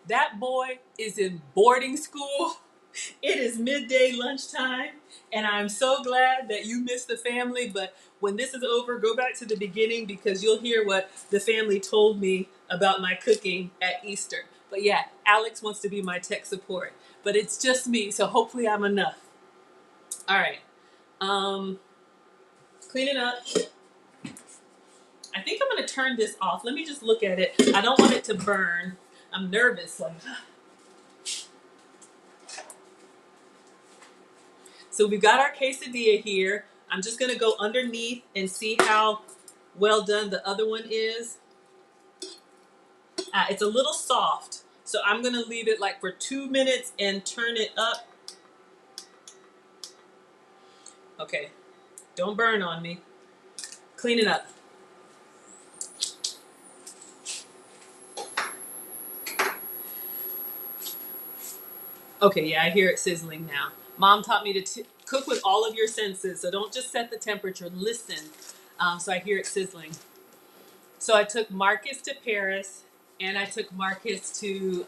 that boy is in boarding school. It is midday lunchtime, and I'm so glad that you missed the family. But when this is over, go back to the beginning because you'll hear what the family told me about my cooking at Easter. But yeah, Alex wants to be my tech support, but it's just me, so hopefully I'm enough. All right, cleaning up. I think I'm going to turn this off. Let me just look at it. I don't want it to burn. I'm nervous. So we've got our quesadilla here. I'm just going to go underneath and see how well done the other one is. It's a little soft. So I'm going to leave it like for 2 minutes and turn it up. Okay. Don't burn on me. Clean it up. Okay, yeah, I hear it sizzling now. Mom taught me to cook with all of your senses, so don't just set the temperature, listen. So I hear it sizzling. So I took Marcus to Paris, and I took Marcus to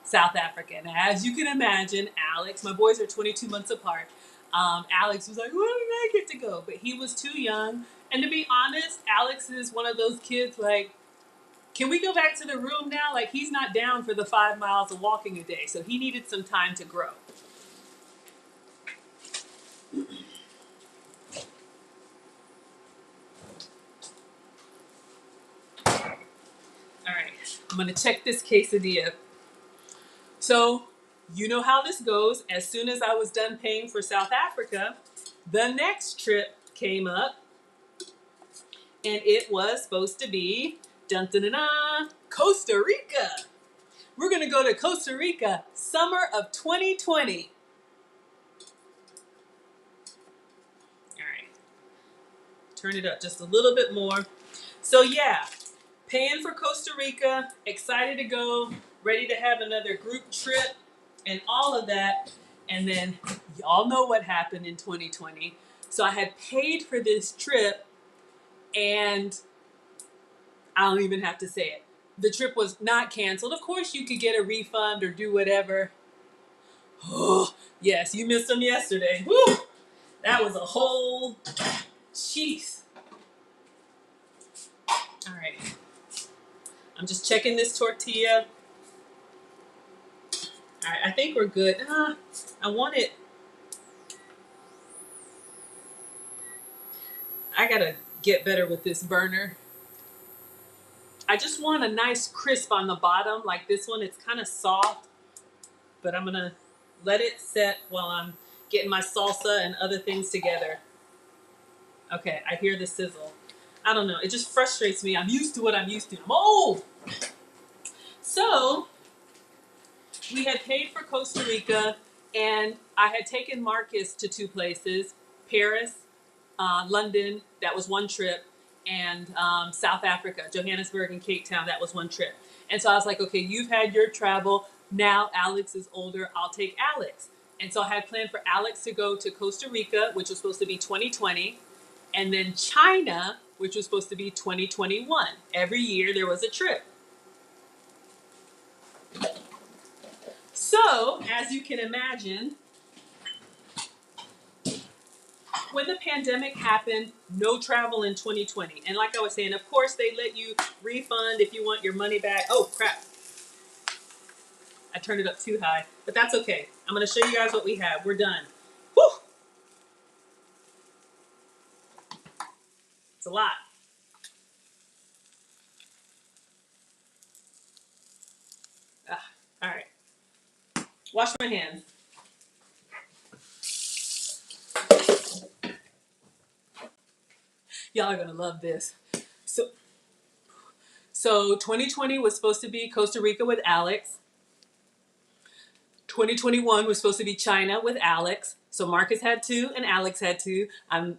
South Africa. And as you can imagine, Alex, my boys are 22 months apart. Alex was like, "Why did I get to go?" But he was too young. And to be honest, Alex is one of those kids like, can we go back to the room now? Like, he's not down for the 5 miles of walking a day. So he needed some time to grow. All right, I'm going to check this quesadilla. So you know how this goes. As soon as I was done paying for South Africa, the next trip came up. And it was supposed to be, dun, dun, dun, dun, Costa Rica. We're going to go to Costa Rica, summer of 2020. All right. Turn it up just a little bit more. So yeah, paying for Costa Rica, excited to go, ready to have another group trip and all of that. And then y'all know what happened in 2020. So I had paid for this trip, and I don't even have to say it. The trip was not canceled. Of course, you could get a refund or do whatever. Oh, yes, you missed them yesterday. Woo! That was a whole sheath. All right. I'm just checking this tortilla. All right, I think we're good. I want it. I gotta get better with this burner. I just want a nice crisp on the bottom. Like this one, it's kind of soft, but I'm gonna let it set while I'm getting my salsa and other things together. Okay, I hear the sizzle. I don't know, it just frustrates me. I'm used to what I'm used to. I'm old. So, we had paid for Costa Rica, and I had taken Marcus to 2 places, Paris, London, that was 1 trip, and South Africa, Johannesburg and Cape Town, that was 1 trip. And so I was like, okay, you've had your travel, now Alex is older, I'll take Alex. And so I had planned for Alex to go to Costa Rica, which was supposed to be 2020, and then China, which was supposed to be 2021. Every year there was a trip. So, as you can imagine, when the pandemic happened, no travel in 2020. And like I was saying, of course, they let you refund if you want your money back. Oh, crap. I turned it up too high, but that's okay. I'm going to show you guys what we have. We're done. Whew. It's a lot. All right. Wash my hands. Y'all are going to love this. So 2020 was supposed to be Costa Rica with Alex. 2021 was supposed to be China with Alex. So Marcus had 2 and Alex had 2. I'm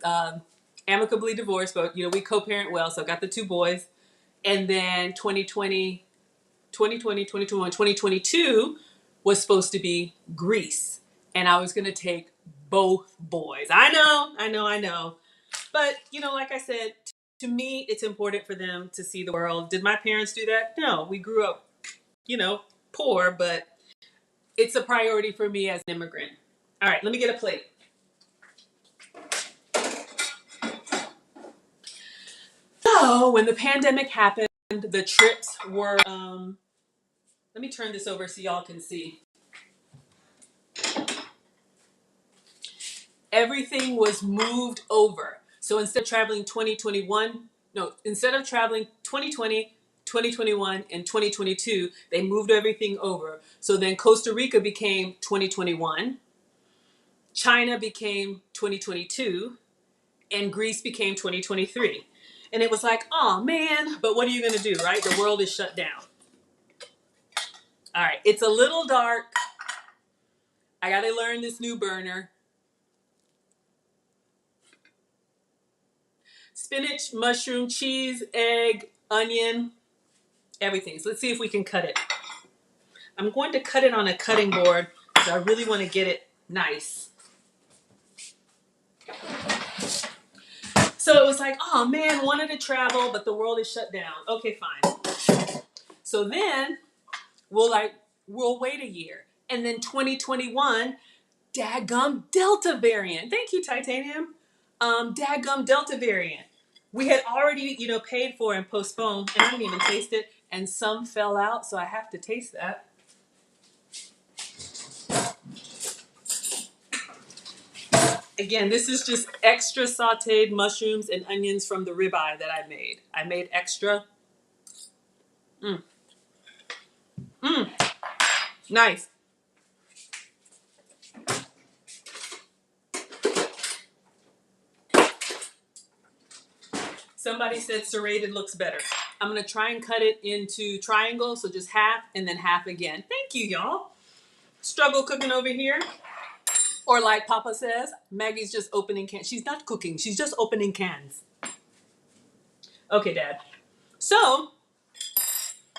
amicably divorced, but we co-parent well, so I got the 2 boys. And then 2022 was supposed to be Greece. And I was going to take both boys. I know. But, like I said, to me, it's important for them to see the world. Did my parents do that? No, we grew up, poor, but it's a priority for me as an immigrant. All right, let me get a plate. So when the pandemic happened, the trips were, let me turn this over so y'all can see. Everything was moved over. So instead of traveling 2020, 2021, and 2022, they moved everything over. So then Costa Rica became 2021, China became 2022, and Greece became 2023. And it was like, oh man, but what are you going to do, right? The world is shut down. All right, it's a little dark. I got to learn this new burner. Spinach, mushroom, cheese, egg, onion, everything. So let's see if we can cut it. I'm going to cut it on a cutting board because I really want to get it nice. So it was like, oh man, wanted to travel, but the world is shut down. Okay, fine. So then we'll wait a year. And then 2021, dadgum Delta variant. Thank you, Titanium. Dadgum Delta variant. We had already, paid for and postponed, and I didn't even taste it, and some fell out, so I have to taste that. Again, this is just extra sauteed mushrooms and onions from the ribeye that I made. I made extra. Nice. Somebody said serrated looks better. I'm going to try and cut it into triangles, so just half and then half again. Thank you, y'all. Struggle cooking over here. Or like Papa says, Maggie's just opening cans. She's not cooking. She's just opening cans. Okay, Dad. So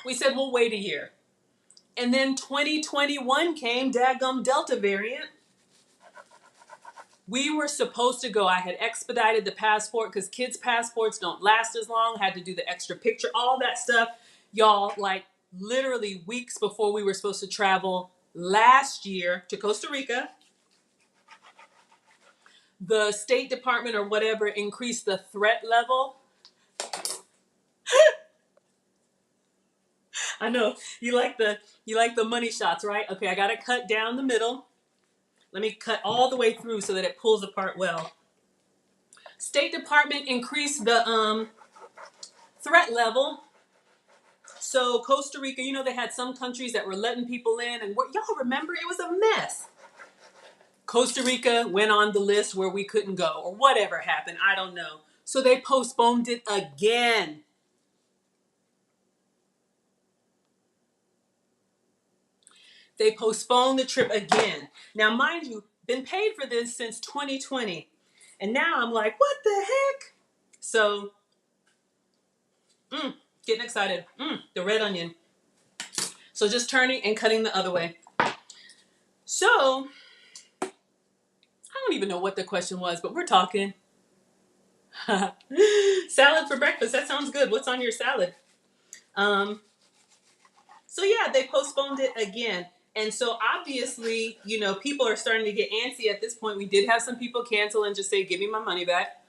we said we'll wait a year. And then 2021 came, dadgum Delta variant. We were supposed to go. I had expedited the passport because kids' passports don't last as long. Had to do the extra picture, all that stuff. Y'all, like literally weeks before we were supposed to travel last year to Costa Rica, the State Department or whatever increased the threat level. I know you like the money shots, right? Okay, I gotta cut down the middle. Let me cut all the way through so that it pulls apart well. State Department increased the threat level. So Costa Rica, you know, they had some countries that were letting people in, and y'all remember it was a mess. Costa Rica went on the list where we couldn't go, or whatever happened, I don't know. So they postponed it again. They postponed the trip again. Now, mind you, been paid for this since 2020. And now I'm like, what the heck? So, getting excited. The red onion. So just turning and cutting the other way. So, I don't even know what the question was, but we're talking. Salad for breakfast. That sounds good. What's on your salad? So yeah, they postponed it again. And so obviously, you know, people are starting to get antsy at this point. We did have some people cancel and just say, give me my money back,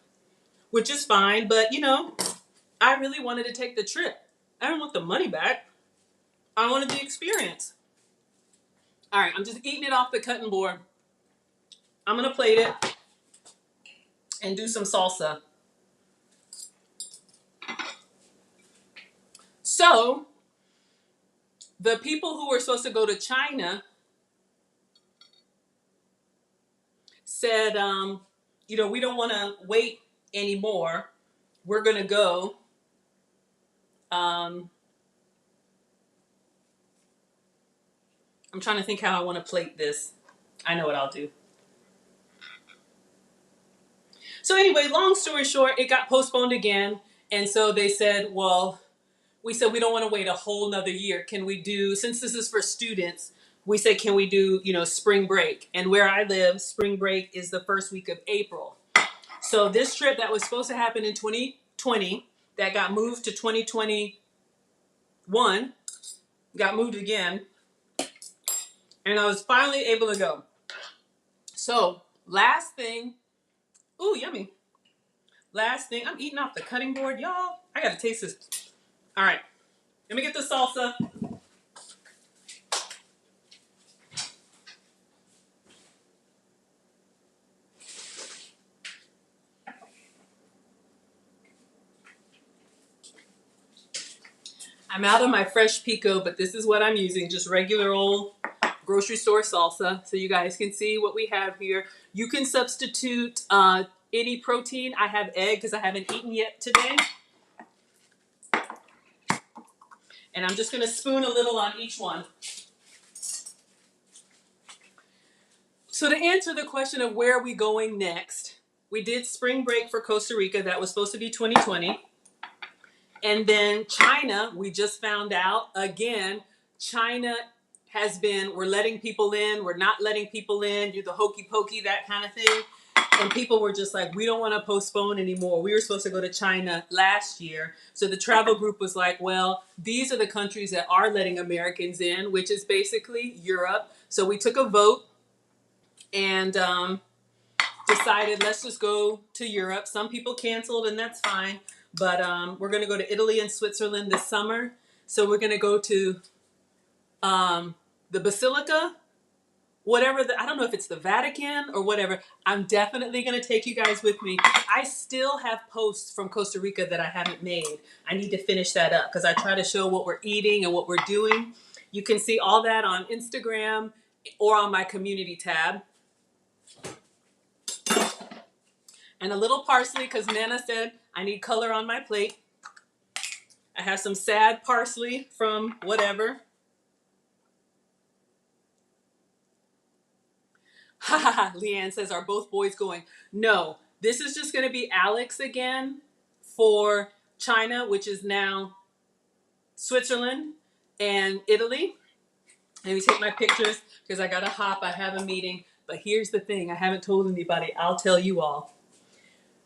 which is fine. But, you know, I really wanted to take the trip. I don't want the money back. I wanted the experience. All right, I'm just eating it off the cutting board. I'm going to plate it and do some salsa. So, the people who were supposed to go to China said, you know, we don't want to wait anymore. We're going to go. I'm trying to think how I want to plate this. I know what I'll do. So anyway, long story short, it got postponed again. And so they said, well, we said we don't want to wait a whole nother year. Can we do, since this is for students, we said, can we do, you know, spring break? And where I live, spring break is the first week of April. So this trip that was supposed to happen in 2020, that got moved to 2021, got moved again. And I was finally able to go. So last thing, ooh, yummy. Last thing, I'm eating off the cutting board, y'all. I gotta taste this. All right, let me get the salsa. I'm out of my fresh pico, but this is what I'm using, just regular old grocery store salsa. So you guys can see what we have here. You can substitute any protein. I have egg because I haven't eaten yet today. And I'm just gonna spoon a little on each one. So to answer the question of where are we going next, we did spring break for Costa Rica. That was supposed to be 2020. And then China, we just found out again, China has been, we're letting people in, we're not letting people in, do the hokey pokey, that kind of thing. And people were just like, we don't want to postpone anymore. We were supposed to go to China last year. So the travel group was like, well, these are the countries that are letting Americans in, which is basically Europe. So we took a vote and decided, let's just go to Europe. Some people canceled, and that's fine. But we're going to go to Italy and Switzerland this summer. So we're going to go to the Basilica, whatever. I don't know if it's the Vatican or whatever. I'm definitely going to take you guys with me. I still have posts from Costa Rica that I haven't made. I need to finish that up because I try to show what we're eating and what we're doing. You can see all that on Instagram or on my community tab. And a little parsley because Nana said I need color on my plate. I have some sad parsley from whatever. Ha ha ha, Leanne says, are both boys going? No, this is just going to be Alex again for China, which is now Switzerland and Italy. Let me take my pictures because I got to hop. I have a meeting. But here's the thing. I haven't told anybody. I'll tell you all.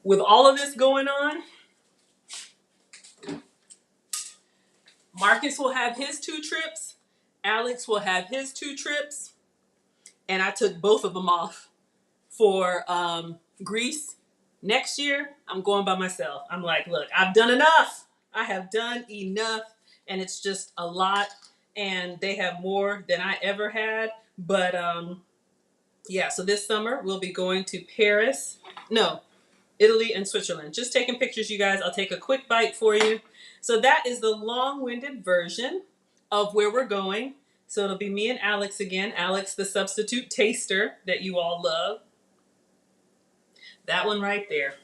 With all of this going on, Marcus will have his 2 trips. Alex will have his 2 trips. And I took both of them off for Greece. Next year, I'm going by myself. I'm like, look, I've done enough. I have done enough. And it's just a lot. And they have more than I ever had. But yeah, so this summer we'll be going to Paris. No, Italy and Switzerland. Just taking pictures, you guys. I'll take a quick bite for you. So that is the long-winded version of where we're going. So it'll be me and Alex again. Alex, the substitute taster that you all love. That one right there.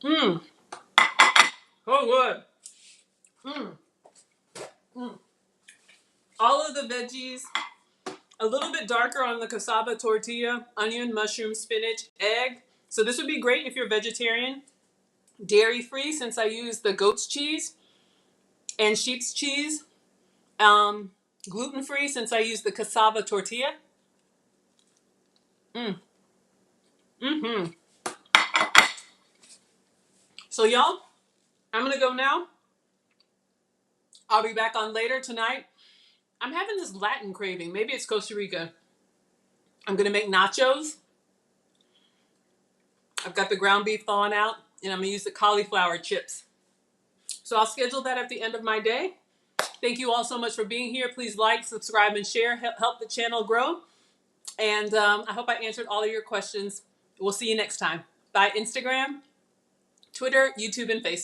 Mmm. Oh, good. Mmm. Mmm. All of the veggies, a little bit darker on the cassava tortilla, onion, mushroom, spinach, egg. So this would be great if you're vegetarian. Dairy-free since I use the goat's cheese and sheep's cheese. Gluten-free since I use the cassava tortilla. Mm. Mm-hmm. So y'all, I'm gonna go now. I'll be back on later tonight. I'm having this Latin craving. Maybe it's Costa Rica. I'm gonna make nachos. I've got the ground beef thawing out, and I'm gonna use the cauliflower chips. So I'll schedule that at the end of my day. Thank you all so much for being here. Please like, subscribe, and share. Help the channel grow. And I hope I answered all of your questions. We'll see you next time. Bye, Instagram, Twitter, YouTube, and Facebook.